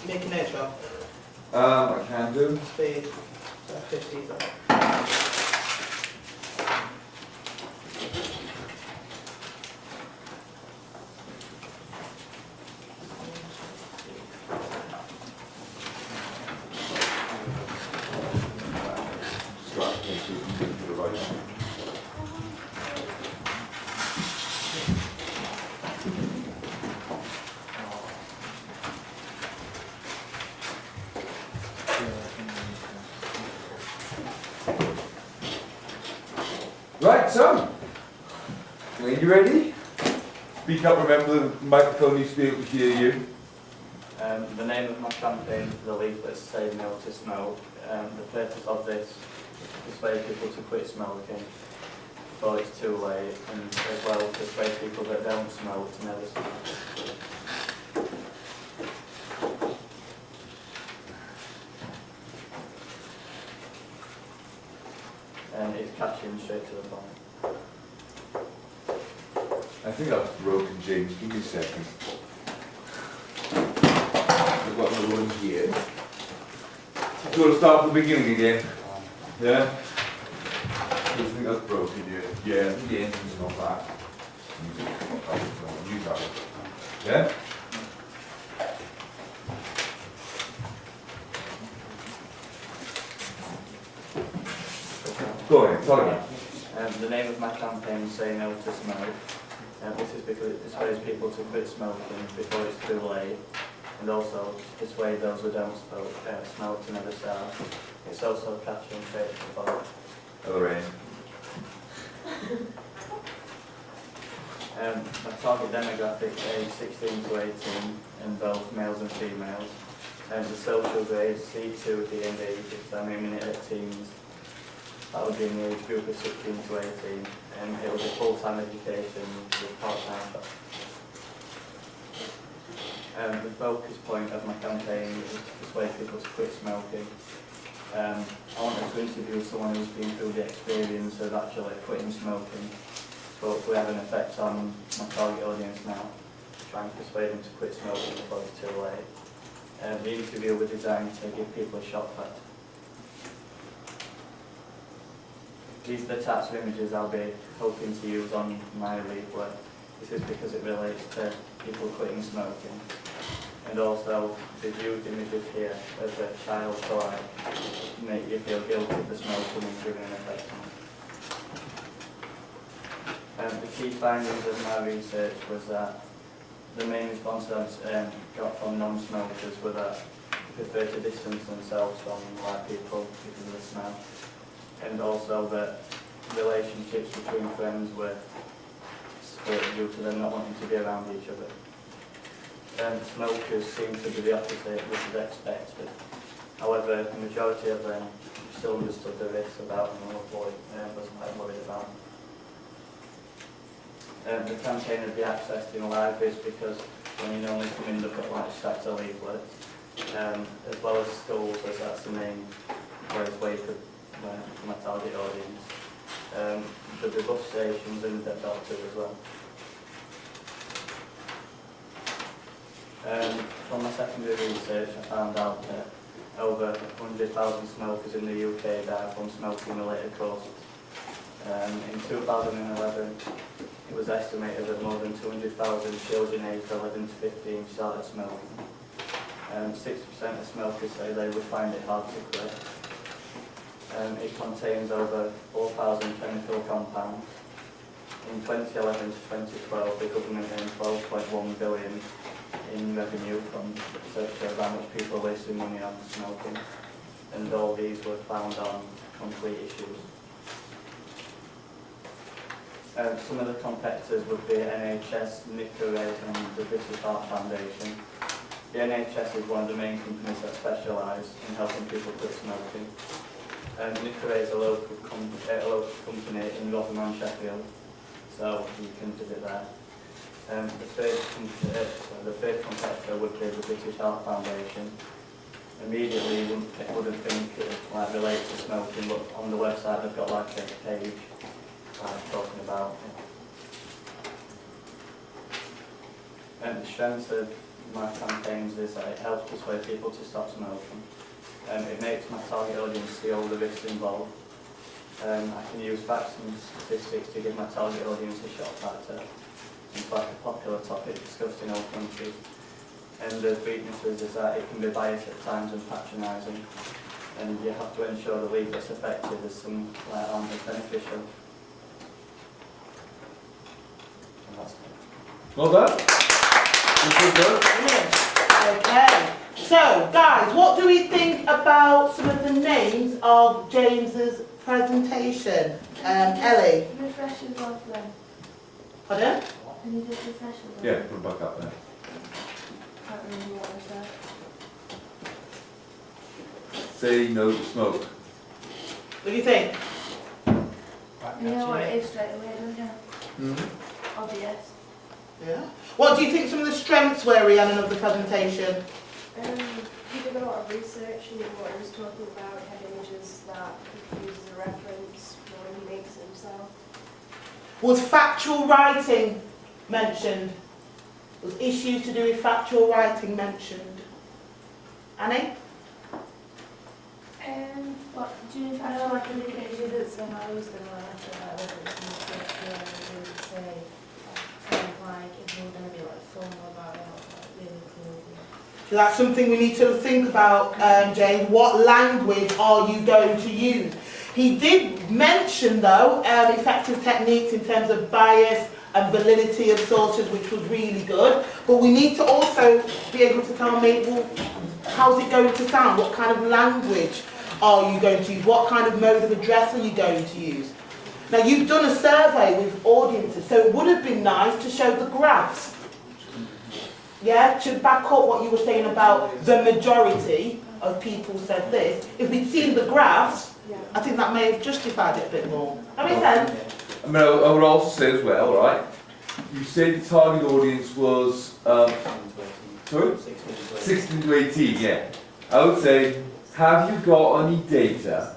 make an intro? I can do. Speed. 50. Right, so, are you ready? Speak up, remember the microphone needs to be able to hear you. The name of my campaign for the leaflets Say No to Smoke. The purpose of this is to persuade people to quit smoking before it's too late, and as well to persuade people that don't smoke to never smoke. And it's catching straight to the point. I think that's broken, James. Give me a second. I've got another one here. Do you want to start from the beginning again? Yeah? I think that's broken, yeah. Yeah, I think the engine's not back. Use that one. Yeah? Go ahead, tell me. The name of my campaign is Say No to Smoke. This is because it persuades people to quit smoking before it's too late, and also to persuade those who don't smoke to never start. It's also catching straight to the point. Other end. My target demographic is 16 to 18, and both males and females. The social grade C2 D&D, if I'm aiming it at teens. That would be in the age group of 16 to 18, and it will be full-time education with part-time. The focus point of my campaign is to persuade people to quit smoking. I wanted to interview someone who's been through the experience of actually quitting smoking, but we have an effect on my target audience now, trying to persuade them to quit smoking before it's too late. The interview was designed to give people a shock factor. These are the types of images I'll be hoping to use on my leaflet. This is because it relates to people quitting smoking. And also, the viewed images here of a child toy make you feel guilty for smoking and giving an effect on. The key findings of my research was that the main response I got from non-smokers were that they prefer to distance themselves from white people because of the smell. And also that relationships between friends were split due to them not wanting to be around each other. Smokers seem to be the opposite, which is expected. However, the majority of them still understood the risks about them and was quite worried about them. The campaign would be accessed in libraries because when you normally come in, look at like stacks of leaflets, as well as schools, as that's the main place where you could for my target audience. There'll be bus stations and the doctors as well. From my secondary research, I found out that over 100,000 smokers in the UK die from smoking-related causes. In 2011, it was estimated that more than 200,000 children aged 11 to 15 started smoking. 60% of smokers say they would find it hard to quit. It contains over 4,000 chemical compounds. In 2011 to 2012, the government earned 12.1 billion in revenue from research of how much people are wasting money on smoking, and all these were found on complete issues. Some of the competitors would be NHS, Nicorette and the British Heart Foundation. The NHS is one of the main companies that specialise in helping people quit smoking. Nicorette is a local company in Rotherham, Sheffield, so you can visit there. The third competitor would be the British Heart Foundation. Immediately you wouldn't think it might relate to smoking, but on the website they've got like a page talking about it. The strengths of my campaigns is that it helps persuade people to stop smoking. It makes my target audience see all the risks involved. I can use facts and statistics to give my target audience a shock factor. It's quite a popular topic discussed in all countries. And the weaknesses is that it can be biased at times and patronising. And you have to ensure the lead gets effective as some harm is beneficial. And that's it. Well done. Good, good. Brilliant. Okay. So, guys, what do we think about some of the names of James's presentation? Ellie? Refreshers off then. Pardon? Can you just refresh us? Yeah, put it back up there. Can't remember what was that. Say no to smoke. What do you think? You know what it is straight away, don't you? Mm-hmm. Obvious. Yeah. What do you think some of the strengths were, Rhiannon, of the presentation? He did a lot of research and what he was talking about. He had images that he could use as a reference when he makes it himself. Was factual writing mentioned? Was issues to do with factual writing mentioned? Annie? What do you I know, like, think? he did it, so I was going to ask about reference in the script where he would say, like, if you were going to be like formal about it, like really cool. So that's something we need to think about, James. What language are you going to use? He did mention, though, effective techniques in terms of bias and validity of sources, which was really good. But we need to also be able to tell me, well, how's it going to sound? What kind of language are you going to use? What kind of mode of address are you going to use? Now, you've done a survey with audiences, so it would have been nice to show the graphs. Yeah, to back up what you were saying about the majority of people said this. If we'd seen the graphs, I think that may have justified it a bit more. That makes sense? I mean, I would also say as well, right? You said the target audience was, sorry? 16 to 18, yeah. I would say, have you got any data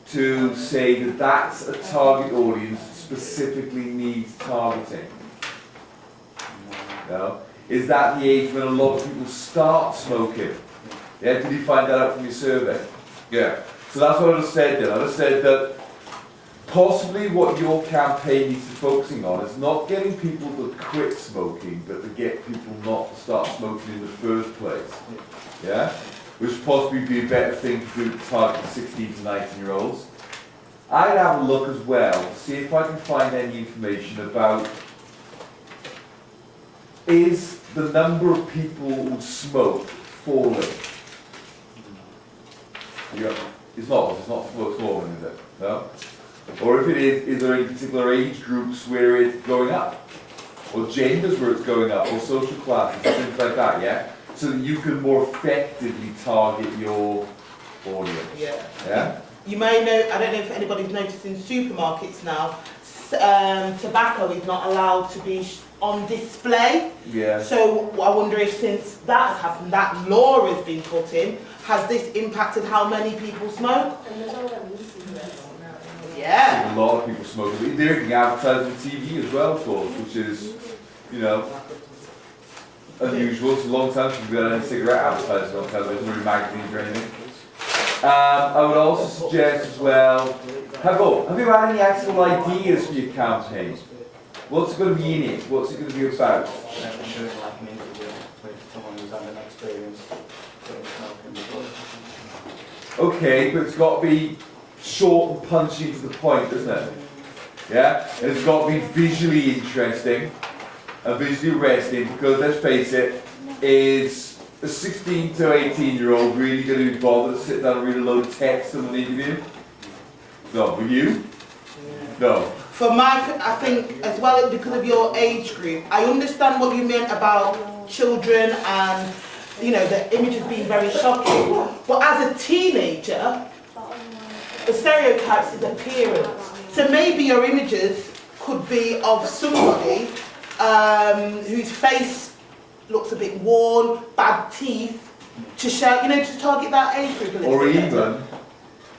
to say that that's a target audience that specifically needs targeting? No? Is that the age when a lot of people start smoking? Yeah, did you find that out from your survey? Yeah. So that's what I just said then. I just said that possibly what your campaign needs to be focusing on is not getting people to quit smoking, but to get people not to start smoking in the first place. Yeah? Which would possibly be a better thing to do to target 16 to 19-year-olds. I'd have a look as well to see if I can find any information about is the number of people who smoke falling? Yeah. It's not falling, is it? No? Or if it is there any particular age groups where it's going up? Or genders where it's going up? Or social classes, things like that, yeah? So that you can more effectively target your audience. Yeah. Yeah? You may know, I don't know if anybody's noticed in supermarkets now, tobacco is not allowed to be on display. Yeah. So I wonder if since that has happened, that law has been put in, has this impacted how many people smoke? And there's all them e-cigarettes now. Yeah. A lot of people smoke. They're getting advertised on TV as well, of course, which is, you know, unusual. It's a long time since we've had any cigarette advertising on television or in magazines or anything. I would also suggest as well, have you had any actual ideas for your campaign? What's going to be in it? What's it going to be about? I'm doing like an interview with someone who's had an experience with smoking before. Okay, but it's got to be short and punchy to the point, doesn't it? Yeah? And it's got to be visually interesting and visually arresting because, let's face it, is a 16 to 18-year-old really going to be bothered to sit down and read a load of text in an interview? No. Will you? No. For I think as well because of your age group, I understand what you meant about children and, you know, the images being very shocking. But as a teenager, the stereotypes is appearance. So maybe your images could be of somebody whose face looks a bit worn, bad teeth, to show, you know, to target that age group a little Or bit. even,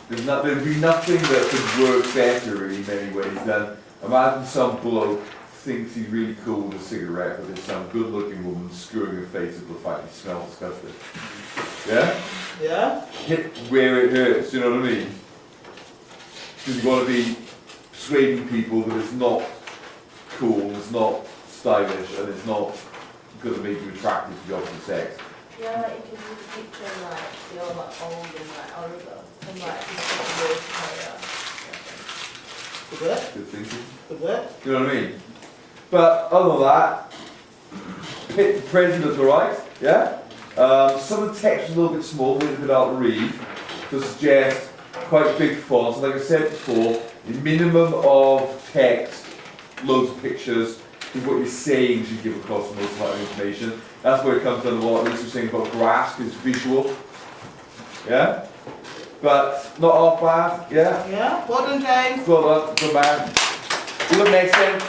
there'd be nothing that could work better in many ways than imagine some bloke thinks he's really cool with a cigarette, but there's some good-looking woman screwing her face with the fact he smells disgusting. Yeah? Yeah? Hit where it hurts, you know what I mean? Because you've got to be persuading people that it's not cool, it's not stylish, and it's not going to make you attractive to the opposite sex. Yeah, like you can see the picture and like, you're like old and like horrible. And like, you see the worst Good work. Good thinking. Good work. You know what I mean? But other than that, the president was alright, yeah? Some of the text was a little bit small, a little bit hard to read, to suggest quite big fonts. Like I said before, the minimum of text, loads of pictures, is what you're saying should give across the most amount of information. That's where it comes down to what Lisa was saying about grasp, is visual. Yeah? But not half bad, yeah? Yeah? Well done, James. Well done, good man. See you next time.